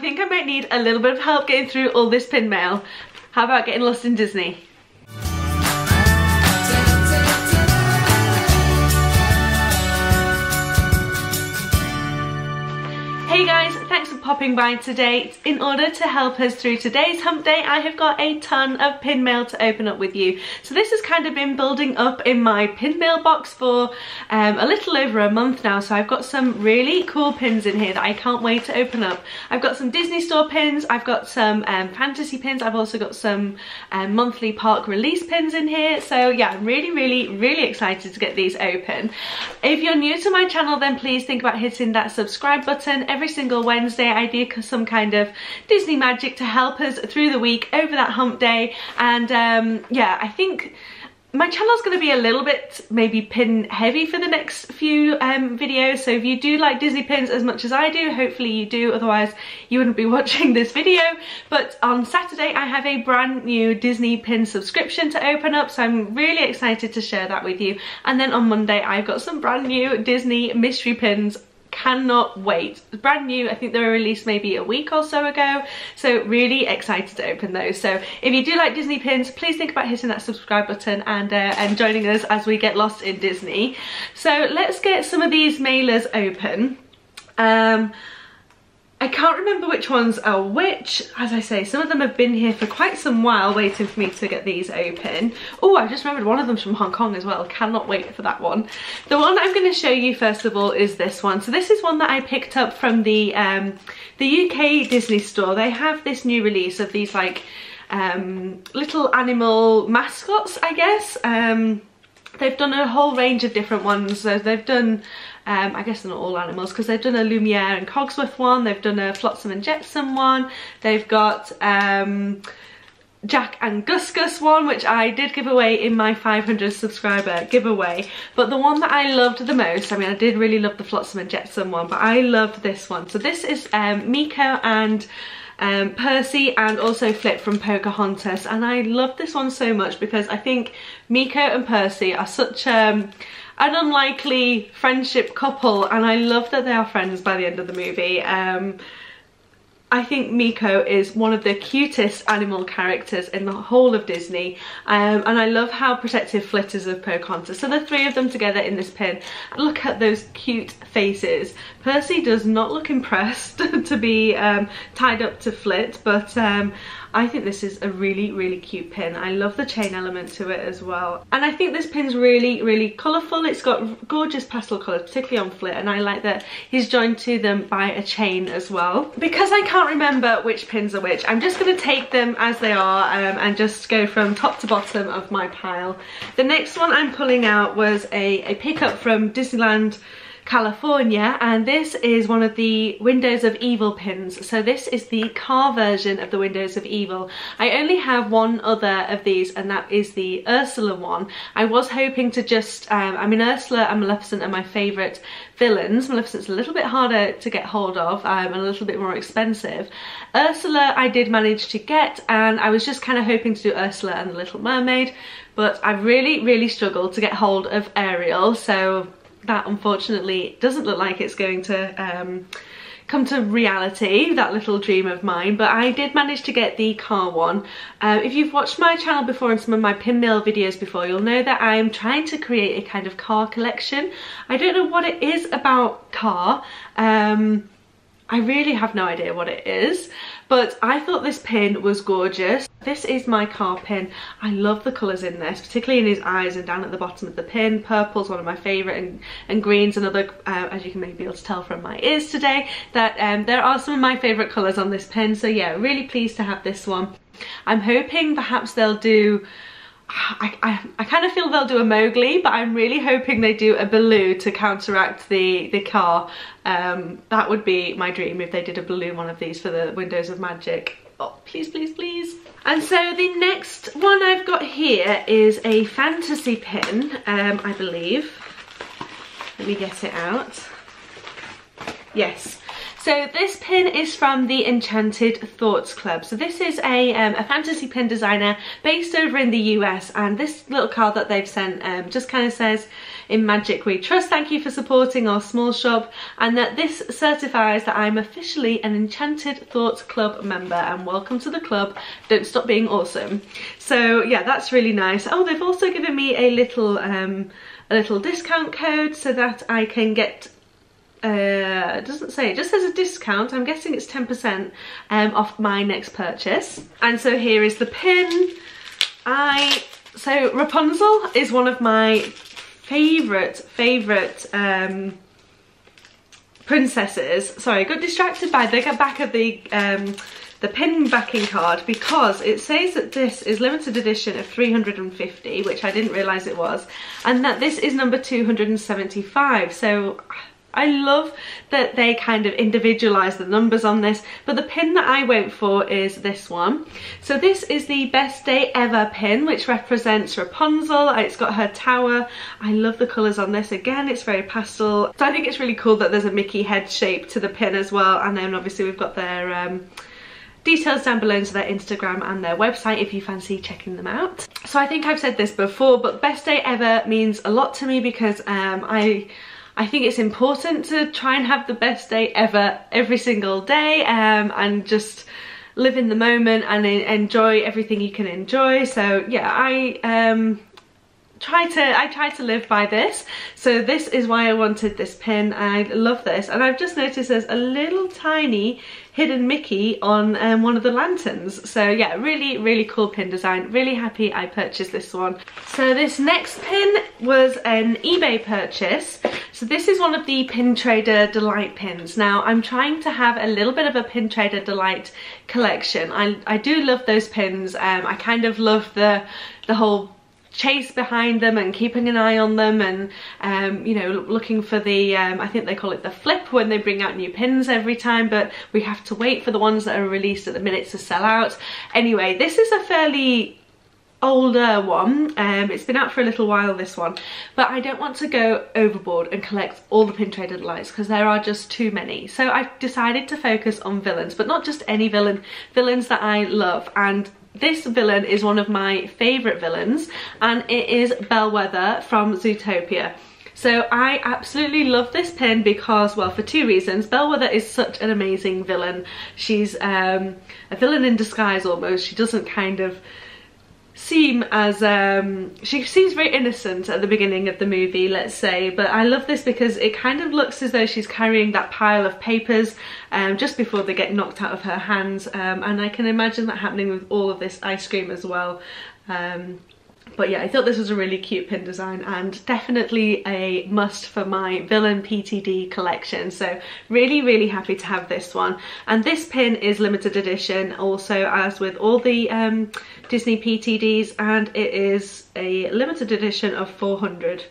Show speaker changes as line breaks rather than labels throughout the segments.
think I might need a little bit of help getting through all this pin mail. How about getting lost in Disney? Hey guys, thanks for popping by today. In order to help us through today's hump day, I have got a ton of pin mail to open up with you. So this has kind of been building up in my pin mail box for a little over a month now. So I've got some really cool pins in here that I can't wait to open up. I've got some Disney Store pins, I've got some fantasy pins, I've also got some monthly park release pins in here. So yeah, I'm really excited to get these open. If you're new to my channel, then please think about hitting that subscribe button. Every single Wednesday I do some kind of Disney magic to help us through the week over that hump day. And yeah, I think my channel's going to be a little bit maybe pin heavy for the next few videos. So if you do like Disney pins as much as I do, hopefully you do, otherwise you wouldn't be watching this video. But on Saturday I have a brand new Disney pin subscription to open up, so I'm really excited to share that with you. And then on Monday I've got some brand new Disney mystery pins. Cannot wait. Brand new, I think they were released maybe a week or so ago, so really excited to open those. So if you do like Disney pins, please think about hitting that subscribe button and joining us as we get lost in Disney. So let's get some of these mailers open. I can't remember which ones are which. As I say, some of them have been here for quite some while waiting for me to get these open. Oh, I just remembered one of them's from Hong Kong as well. Cannot wait for that one. The one I'm going to show you first of all is this one. So this is one that I picked up from the UK Disney Store. They have this new release of these like little animal mascots, I guess. They've done a whole range of different ones. So they've done, I guess they're not all animals, because they've done a Lumiere and Cogsworth one, they've done a Flotsam and Jetsam one, they've got Jack and Gus Gus one, which I did give away in my 500 subscriber giveaway. But the one that I loved the most, I mean, I did really love the Flotsam and Jetsam one, but I loved this one. So this is Miko and Percy, and also Flip from Pocahontas, and I love this one so much because I think Miko and Percy are such an unlikely friendship couple, and I love that they are friends by the end of the movie. I think Miko is one of the cutest animal characters in the whole of Disney, and I love how protective Flit is of Pocahontas. So the three of them together in this pin, look at those cute faces. Percy does not look impressed to be tied up to Flit, but I think this is a really cute pin. I love the chain element to it as well, and I think this pin's really colourful. It's got gorgeous pastel colours, particularly on Flit, and I like that he's joined to them by a chain as well. Because I can't remember which pins are which, I'm just going to take them as they are and just go from top to bottom of my pile. The next one I'm pulling out was a pickup from Disneyland California, and this is one of the Windows of Evil pins. So this is the car version of the Windows of Evil. I only have one other of these, and that is the Ursula one. I was hoping to just, I mean, Ursula and Maleficent are my favourite villains. Maleficent's a little bit harder to get hold of and a little bit more expensive. Ursula I did manage to get, and I was just kind of hoping to do Ursula and the Little Mermaid, but I really struggled to get hold of Ariel, so that unfortunately doesn't look like it's going to come to reality, that little dream of mine. But I did manage to get the car one. If you've watched my channel before and some of my pin mail videos before, you'll know that I'm trying to create a kind of car collection. I don't know what it is about car. I really have no idea what it is, but I thought this pin was gorgeous. This is my car pin. I love the colours in this, particularly in his eyes and down at the bottom of the pin. Purple's one of my favourite, and green's another, as you can maybe be able to tell from my ears today, that there are some of my favourite colours on this pin. So yeah, really pleased to have this one. I'm hoping perhaps they'll do, I kind of feel they'll do a Mowgli, but I'm really hoping they do a Baloo to counteract the car. That would be my dream if they did a Baloo one of these for the Windows of Magic. Oh, please. And so the next one I've got here is a fantasy pin, I believe. Let me get it out. Yes. So this pin is from the Enchanted Thoughts Club. So this is a fantasy pin designer based over in the US, and this little card that they've sent just kind of says, in Magic We Trust. Thank you for supporting our small shop, and that this certifies that I'm officially an Enchanted Thoughts Club member, and welcome to the club. Don't stop being awesome. So yeah, that's really nice. Oh, they've also given me a little discount code so that I can get it doesn't say, it just says a discount. I'm guessing it's 10% off my next purchase. And so here is the pin. So Rapunzel is one of my favourite princesses. Sorry, I got distracted by the back of the pin backing card, because it says that this is limited edition of 350, which I didn't realise it was, and that this is number 275. So I love that they kind of individualise the numbers on this, but the pin that I went for is this one. So this is the Best Day Ever pin, which represents Rapunzel. It's got her tower. I love the colours on this. Again, it's very pastel. So I think it's really cool that there's a Mickey head shape to the pin as well. And then obviously we've got their details down below into their Instagram and their website if you fancy checking them out. So I think I've said this before, but Best Day Ever means a lot to me because I think it's important to try and have the best day ever every single day, and just live in the moment and enjoy everything you can enjoy. So yeah, I try to live by this. So this is why I wanted this pin. I love this, and I've just noticed there's a little tiny hidden Mickey on one of the lanterns. So yeah, really cool pin design. Really happy I purchased this one. So this next pin was an eBay purchase. So this is one of the Pin Trader Delight pins. Now I'm trying to have a little bit of a Pin Trader Delight collection. I do love those pins. I kind of love the whole chase behind them and keeping an eye on them, and you know, looking for the I think they call it the flip when they bring out new pins every time, but we have to wait for the ones that are released at the minute to sell out. Anyway, this is a fairly older one. It's been out for a little while, this one, but I don't want to go overboard and collect all the Pin Trader Delights because there are just too many. So I've decided to focus on villains, but not just any villains that I love. And this villain is one of my favourite villains, and it is Bellwether from Zootopia. So I absolutely love this pin because, well, for two reasons. Bellwether is such an amazing villain. She's a villain in disguise almost. She doesn't kind of seem as she seems very innocent at the beginning of the movie, let's say, but I love this because it kind of looks as though she's carrying that pile of papers just before they get knocked out of her hands, and I can imagine that happening with all of this ice cream as well. But yeah, I thought this was a really cute pin design and definitely a must for my villain PTD collection. So really happy to have this one. And this pin is limited edition also, as with all the Disney PTDs, and it is a limited edition of 400.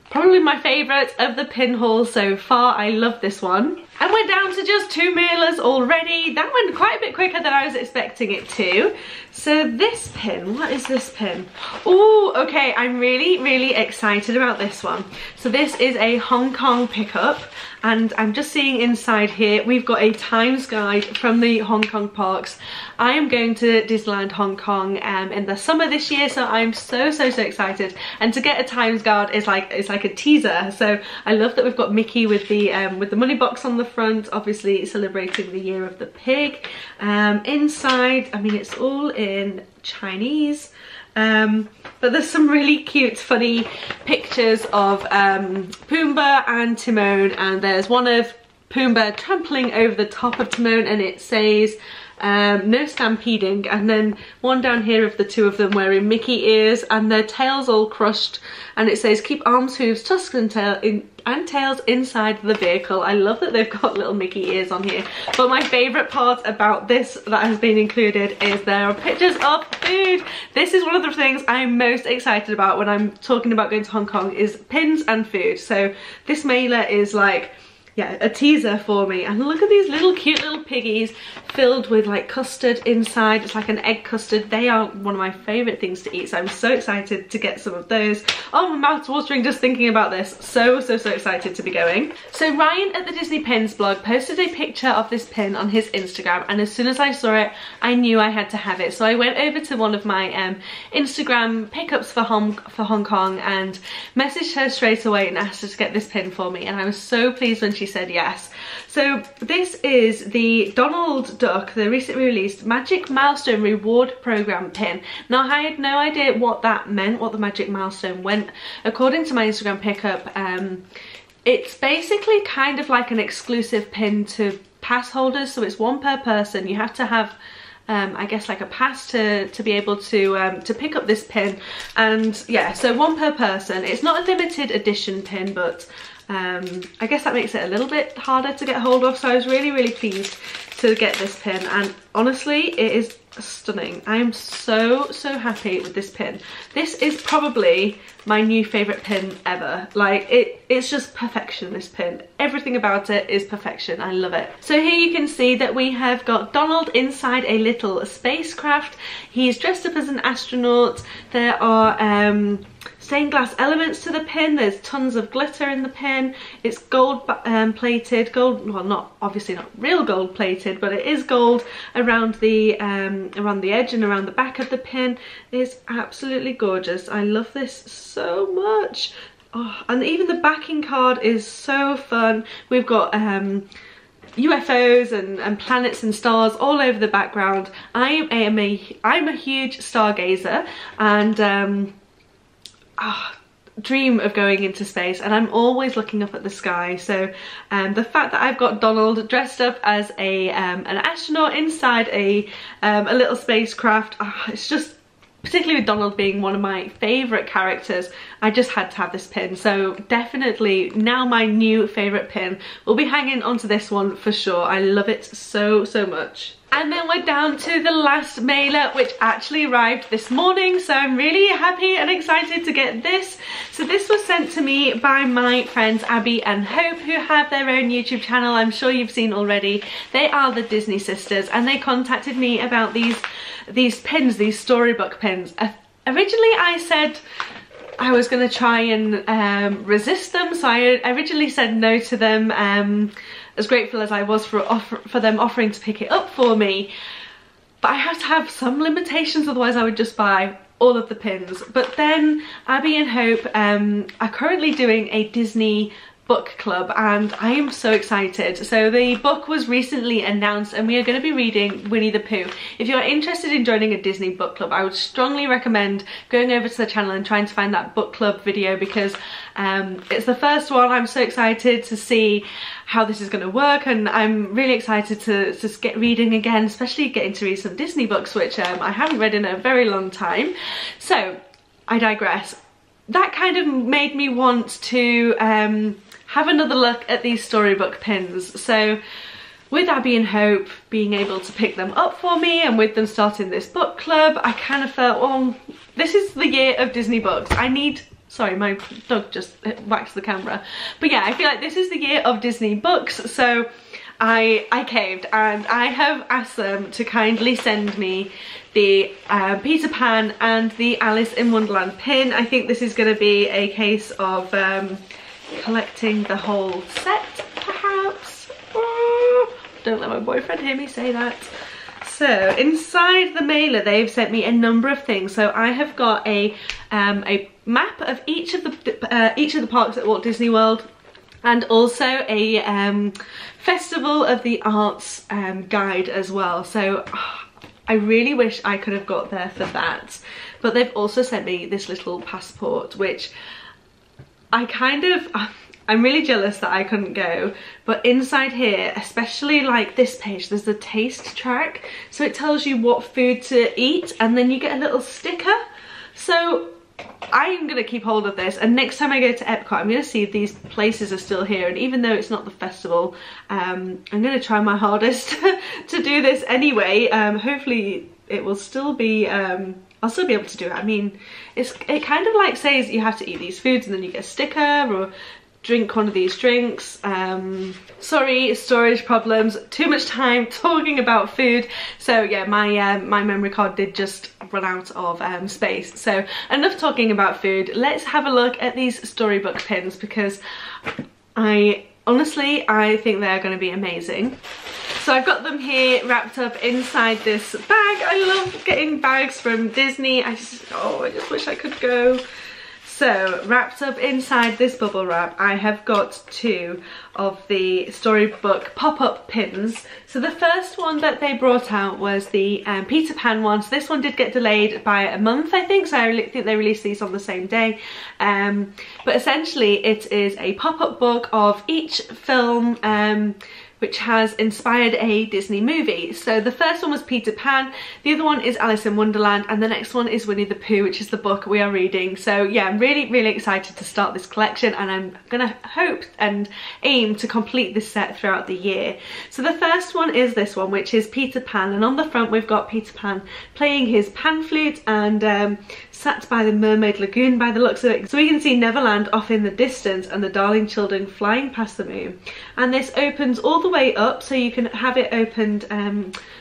Probably my favourite of the pin haul so far. I love this one. And we're down to just 2 mailers already. That went quite a bit quicker than I was expecting it to. So this pin, what is this pin? Oh, okay, I'm really excited about this one. So this is a Hong Kong pickup, and I'm just seeing inside here, we've got a times guide from the Hong Kong parks. I am going to Disneyland Hong Kong in the summer this year, so I'm so excited. And to get a times guide is like, it's like a teaser. So I love that we've got Mickey with the money box on the front, obviously celebrating the year of the pig. Inside, I mean, it's all in Chinese, but there's some really cute funny pictures of Pumbaa and Timon, and there's one of Pumbaa trampling over the top of Timon, and it says no stampeding, and then one down here of the two of them wearing Mickey ears and their tails all crushed, and it says keep arms, hooves, tusks and tails inside the vehicle. I love that they've got little Mickey ears on here. But my favourite part about this that has been included is there are pictures of food. This is one of the things I'm most excited about when I'm talking about going to Hong Kong, is pins and food. So this mailer is like yeah, a teaser for me. And look at these little cute little piggies filled with like custard inside. It's like an egg custard. They are one of my favourite things to eat, so I'm so excited to get some of those. Oh, my mouth's watering just thinking about this. So excited to be going. So Ryan at the Disney Pins blog posted a picture of this pin on his Instagram, and as soon as I saw it, I knew I had to have it. So I went over to one of my Instagram pickups for Hong Kong and messaged her straight away and asked her to get this pin for me, and I was so pleased when she said yes. So this is the Donald Duck, the recently released Magic Milestone Reward Program pin. Now I had no idea what that meant, what the Magic Milestone went. According to my Instagram pickup, it's basically kind of like an exclusive pin to pass holders, so it's one per person. You have to have I guess like a pass to be able to pick up this pin, and yeah, so one per person. It's not a limited edition pin, but I guess that makes it a little bit harder to get hold of, so I was really pleased to get this pin, and honestly it is stunning. I am so happy with this pin. This is probably my new favourite pin ever. Like it's just perfection, this pin. Everything about it is perfection. I love it. So here you can see that we have got Donald inside a little spacecraft. He's dressed up as an astronaut. There are stained glass elements to the pin. There's tons of glitter in the pin. It's gold plated, gold, well, not obviously not real gold plated, but it is gold around the edge and around the back of the pin. It's absolutely gorgeous. I love this so much. Oh, and even the backing card is so fun. We've got UFOs and planets and stars all over the background. I'm a huge stargazer, and dream of going into space, and I'm always looking up at the sky. So the fact that I've got Donald dressed up as an astronaut inside a little spacecraft, it's just, particularly with Donald being one of my favourite characters, I just had to have this pin. So definitely now my new favourite pin will be hanging onto this one for sure. I love it so much. And then we're down to the last mailer, which actually arrived this morning, so I'm really happy and excited to get this. So this was sent to me by my friends Abby and Hope, who have their own YouTube channel. I'm sure you've seen already. They are the Disney sisters, and they contacted me about these pins, these storybook pins. Originally I said I was going to try and resist them, so I originally said no to them, as grateful as I was for them offering to pick it up for me. But I have to have some limitations, otherwise I would just buy all of the pins. But then Abby and Hope are currently doing a Disney book club, and I am so excited. So the book was recently announced, and we are going to be reading Winnie the Pooh. If you're interested in joining a Disney book club, I would strongly recommend going over to the channel and trying to find that book club video, because it's the first one. I'm so excited to see how this is going to work, and I'm really excited to just get reading again, especially getting to read some Disney books, which I haven't read in a very long time. So I digress. That kind of made me want to have another look at these storybook pins. So with Abby and Hope being able to pick them up for me, and with them starting this book club, I kind of felt, well, this is the year of Disney books. I need, sorry, my dog just whacked the camera. But yeah, I feel like this is the year of Disney books, so I caved, and I have asked them to kindly send me the Peter Pan and the Alice in Wonderland pin. I think this is going to be a case of collecting the whole set, perhaps. Oh, don't let my boyfriend hear me say that. So inside the mailer they've sent me a number of things. So I have got a map of each of the parks at Walt Disney World, and also a Festival of the Arts guide as well. So I really wish I could have got there for that. But they've also sent me this little passport, which I'm really jealous that I couldn't go. But inside here, especially like this page, there's the taste track. So it tells you what food to eat, and then you get a little sticker. So I'm going to keep hold of this, and next time I go to Epcot, I'm going to see if these places are still here. And even though it's not the festival, I'm going to try my hardest to do this anyway. Hopefully it will still be, I'll still be able to do it. I mean, it kind of like says you have to eat these foods and then you get a sticker, or drink one of these drinks. Sorry, storage problems, too much time talking about food. So yeah, my memory card did just run out of space. So enough talking about food. Let's have a look at these storybook pins, because honestly, I think they're going to be amazing. So I've got them here wrapped up inside this bag. I love getting bags from Disney. I just wish I could go. So wrapped up inside this bubble wrap, I have got 2 of the storybook pop-up pins. So the first one that they brought out was the Peter Pan one. So this one did get delayed by a month, I think. So I think they released these on the same day. But essentially it is a pop-up book of each film which has inspired a Disney movie. So the first one was Peter Pan, the other one is Alice in Wonderland, and the next one is Winnie the Pooh, which is the book we are reading. So yeah, I'm really excited to start this collection, and I'm gonna hope and aim to complete this set throughout the year. So the first one is this one, which is Peter Pan, and on the front we've got Peter Pan playing his pan flute and sat by the Mermaid Lagoon by the looks of it. So we can see Neverland off in the distance and the darling children flying past the moon. And this opens all the way up, so you can have it opened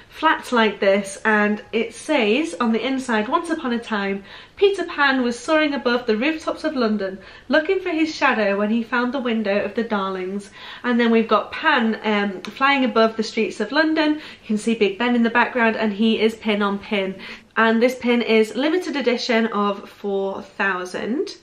flat like this, and it says on the inside, once upon a time, Peter Pan was soaring above the rooftops of London, looking for his shadow when he found the window of the Darlings. And then we've got Pan flying above the streets of London. You can see Big Ben in the background, and he is pin on pin. And this pin is limited edition of 4,000.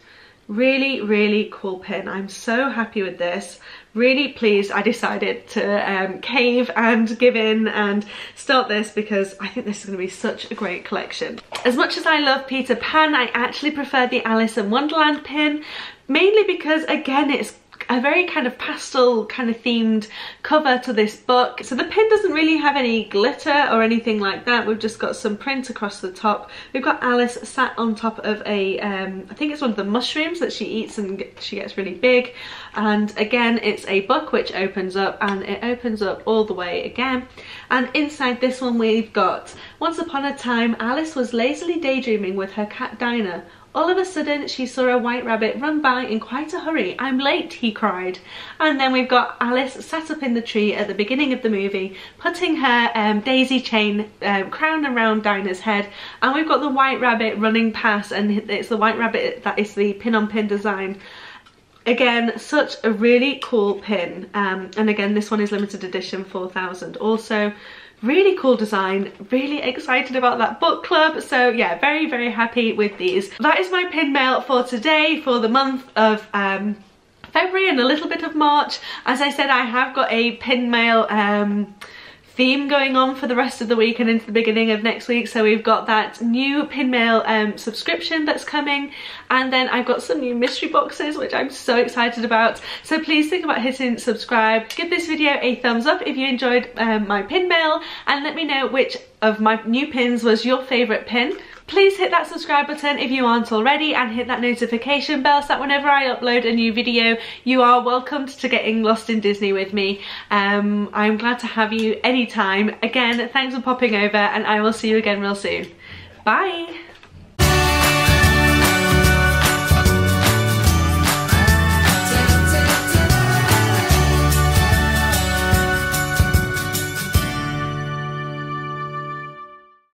Really cool pin. I'm so happy with this. Really pleased I decided to cave and give in and start this, because I think this is going to be such a great collection. As much as I love Peter Pan, I actually prefer the Alice in Wonderland pin, mainly because again it's a very kind of pastel kind of themed cover to this book. So the pin doesn't really have any glitter or anything like that. We've just got some print across the top. We've got Alice sat on top of a I think it's one of the mushrooms that she eats, and she gets really big. And again, it's a book which opens up, and it opens up all the way again. And inside this one we've got, once upon a time Alice was lazily daydreaming with her cat Dinah. All of a sudden she saw a white rabbit run by in quite a hurry. I'm late, he cried. And then we've got Alice sat up in the tree at the beginning of the movie, putting her daisy chain crown around Dinah's head, and we've got the white rabbit running past, and it's the white rabbit that is the pin on pin design. Again, such a really cool pin, and again this one is limited edition 4,000 also. Really cool design, really excited about that book club. So yeah, very happy with these. That is my pin mail for today, for the month of February and a little bit of March. As I said, I have got a pin mail theme going on for the rest of the week and into the beginning of next week. So we've got that new pin mail subscription that's coming, and then I've got some new mystery boxes which I'm so excited about. So please think about hitting subscribe, give this video a thumbs up if you enjoyed my pin mail, and let me know which of my new pins was your favourite pin. Please hit that subscribe button if you aren't already, and hit that notification bell so that whenever I upload a new video, you are welcomed to getting lost in Disney with me. I'm glad to have you anytime. Again, thanks for popping over, and I will see you again real soon. Bye!